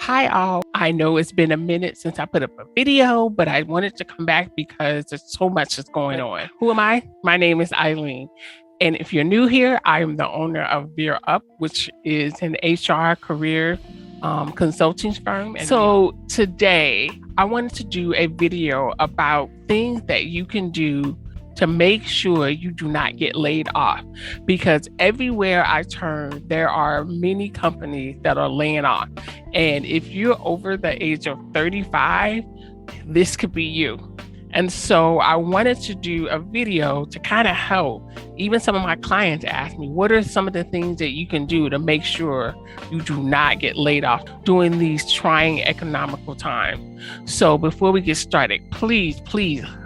Hi all. I know it's been a minute since I put up a video, but I wanted to come back because there's so much that's going on. Who am I? My name is Eileen. And if you're new here, I am the owner of Veer Up, which is an HR career consulting firm. So today I wanted to do a video about things that you can do to make sure you do not get laid off, because everywhere I turn, there are many companies that are laying off. And if you're over the age of 35, this could be you. And so I wanted to do a video to kind of help. Even some of my clients ask me, what are some of the things that you can do to make sure you do not get laid off during these trying economical times? So before we get started, please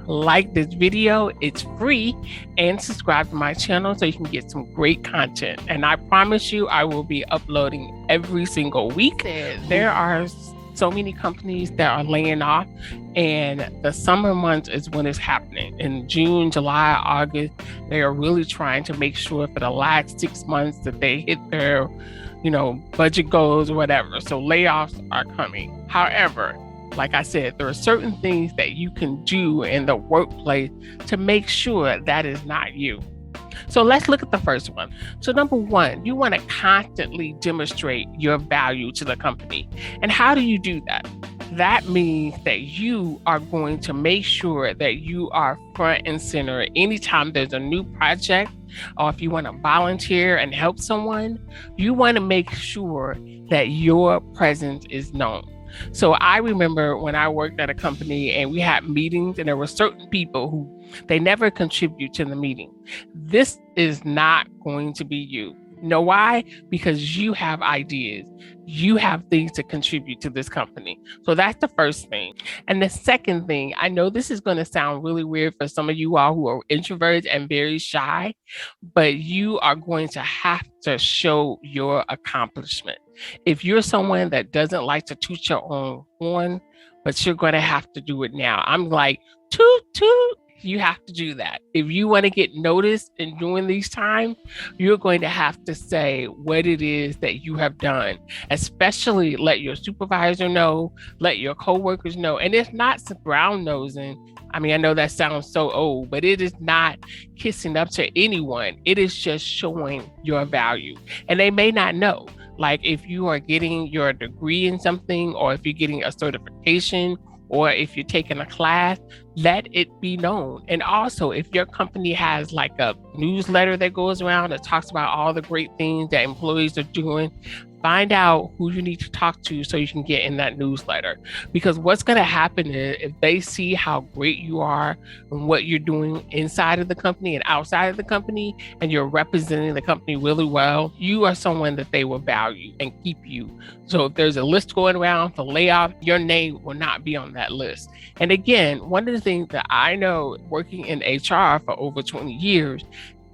like this video. It's free, and subscribe to my channel so you can get some great content. And I promise you, I will be uploading every single week. There are so many companies that are laying off, and the summer months is when it's happening. In June, July, August, they are really trying to make sure for the last 6 months that they hit their, budget goals or whatever. So layoffs are coming. However, like I said, there are certain things that you can do in the workplace to make sure that is not you. So let's look at the first one. So number one, you want to constantly demonstrate your value to the company. And how do you do that? That means that you are going to make sure that you are front and center anytime there's a new project, or if you want to volunteer and help someone, you want to make sure that your presence is known. So I remember when I worked at a company and we had meetings, and there were certain people who they never contribute to the meeting. This is not going to be you. You know why? Because you have ideas. You have things to contribute to this company. So that's the first thing. And the second thing, I know this is going to sound really weird for some of you all who are introverts and very shy, but you are going to have to show your accomplishment. If you're someone that doesn't like to toot your own horn, but you're going to have to do it now. I'm like, toot, toot. You have to do that. If you want to get noticed in during these times, you're going to have to say what it is that you have done, especially let your supervisor know, let your coworkers know. And it's not brown nosing. I mean, I know that sounds so old, but it is not kissing up to anyone. It is just showing your value. And they may not know. Like if you are getting your degree in something, or if you're getting a certification, or if you're taking a class, let it be known. And also, if your company has like a newsletter that goes around that talks about all the great things that employees are doing, find out who you need to talk to so you can get in that newsletter. Because what's going to happen is if they see how great you are and what you're doing inside of the company and outside of the company, and you're representing the company really well, you are someone that they will value and keep you. So if there's a list going around for layoff, your name will not be on that list. And again, one of the things that I know working in HR for over 20 years,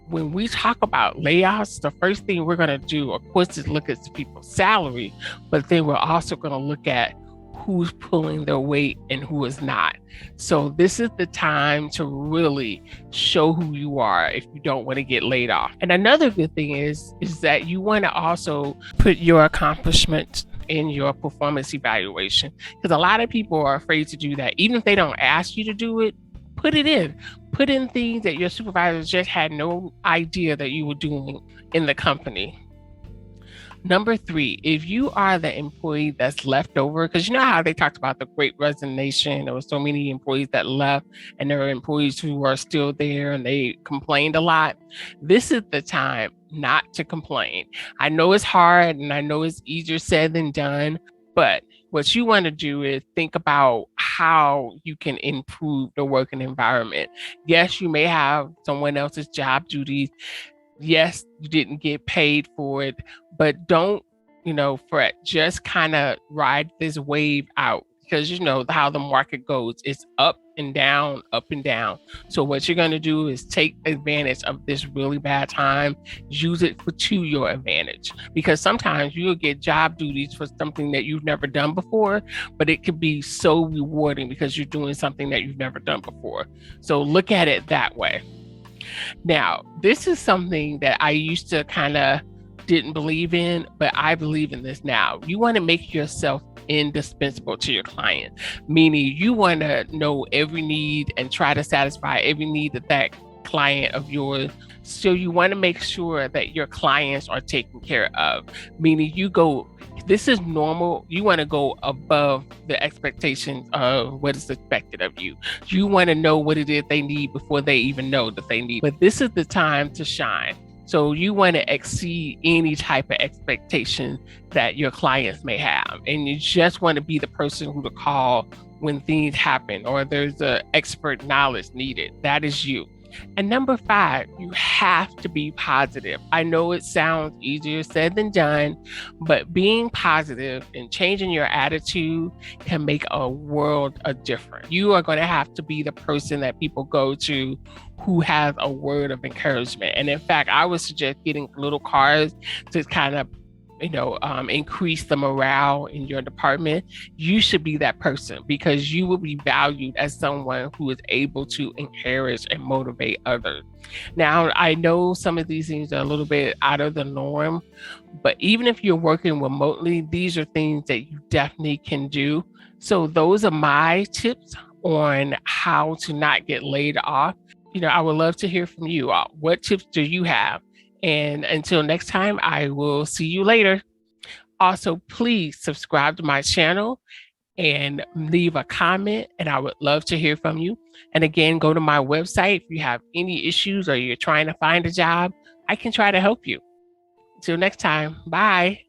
when we talk about layoffs, the first thing we're going to do, of course, is look at people's salary, but then we're also going to look at who's pulling their weight and who is not. So this is the time to really show who you are if you don't want to get laid off. And another good thing is that you want to also put your accomplishments in your performance evaluation, because a lot of people are afraid to do that. Even if they don't ask you to do it, put it in. Put in things that your supervisors just had no idea that you were doing in the company. Number three, if you are the employee that's left over, because you know how they talked about the great resignation, there were so many employees that left, and there are employees who are still there and they complained a lot. This is the time not to complain. I know it's hard and I know it's easier said than done, but what you want to do is think about how you can improve the working environment. Yes, you may have someone else's job duties. Yes, you didn't get paid for it, but don't, fret. Just kind of ride this wave out, because you know how the market goes. It's up and down, up and down. So what you're going to do is take advantage of this really bad time, use it to your advantage, because sometimes you'll get job duties for something that you've never done before, but it could be so rewarding because you're doing something that you've never done before. So look at it that way. Now, this is something that I used to kind of didn't believe in, but I believe in this now. You want to make yourself indispensable to your client, meaning you want to know every need and try to satisfy every need that client of yours. So you want to make sure that your clients are taken care of, meaning this is normal. You want to go above the expectations of what is expected of you. You want to know what it is they need before they even know that they need. But this is the time to shine. So you want to exceed any type of expectation that your clients may have. And you just want to be the person who to call when things happen or there's an expert knowledge needed. That is you. And number 5, you have to be positive. I know it sounds easier said than done, but being positive and changing your attitude can make a world of difference. You are going to have to be the person that people go to who has a word of encouragement. And in fact, I would suggest getting little cards to kind of increase the morale in your department. You should be that person because you will be valued as someone who is able to encourage and motivate others. Now, I know some of these things are a little bit out of the norm, but even if you're working remotely, these are things that you definitely can do. So those are my tips on how to not get laid off. I would love to hear from you. What tips do you have? And until next time, I will see you later. Also, please subscribe to my channel and leave a comment, and I would love to hear from you. And again, go to my website. If you have any issues or you're trying to find a job, I can try to help you. Until next time, bye.